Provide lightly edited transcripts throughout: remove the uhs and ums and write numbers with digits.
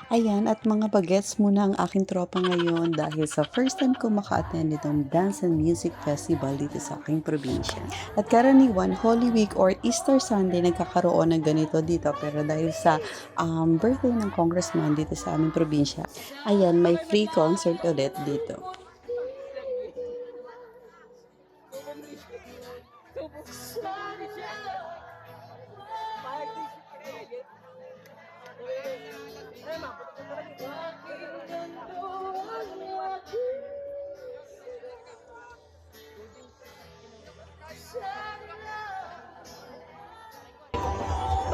Ayan, at mga bagets muna ang aking tropa ngayon dahil sa first time ko maka-attend nitong Dance and Music Festival dito sa aking probinsya. At karaniwan, Holy Week or Easter Sunday nagkakaroon ng ganito dito pero dahil sa birthday ng congressman dito sa aming probinsya, ayan, may free concert ulit dito.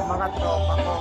Mga tropa ko.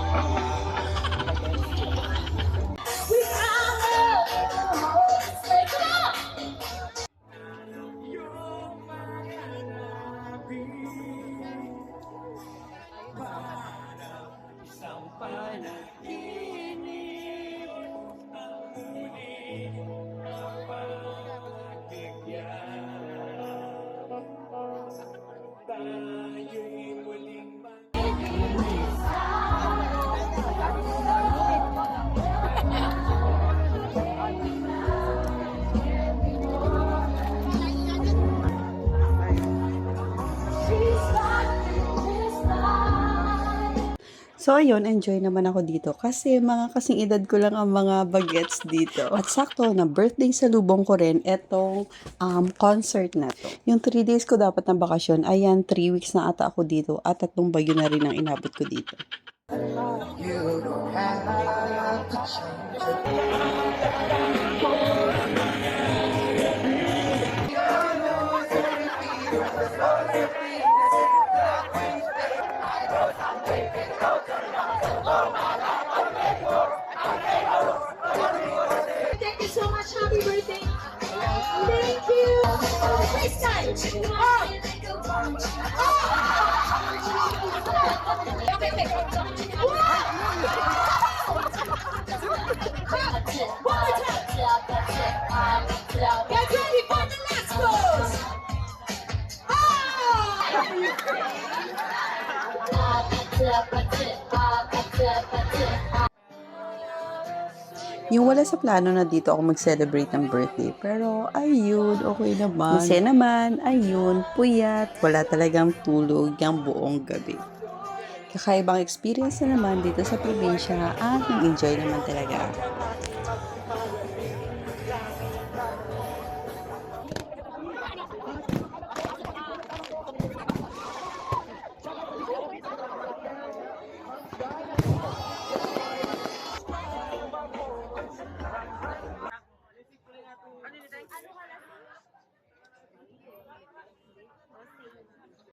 So ayun, enjoy naman ako dito kasi mga kasing edad ko lang ang mga bagets dito. At sakto na birthday sa lubong ko rin etong concert na to. Yung 3 days ko dapat ng bakasyon, ayan 3 weeks na ata ako dito at 3 bagyo na rin ang inabot ko dito. You don't have to change. Thank you so much. Happy birthday. Thank you. This time. One more time. Get ready for the next pose. Yung wala sa plano na dito ako mag-celebrate ng birthday. Pero ayun, okay naman. Masaya naman, ayun, puyat, wala talagang tulog yung buong gabi. Kakaibang experience na naman dito sa probinsya at nag-enjoy naman talaga ako.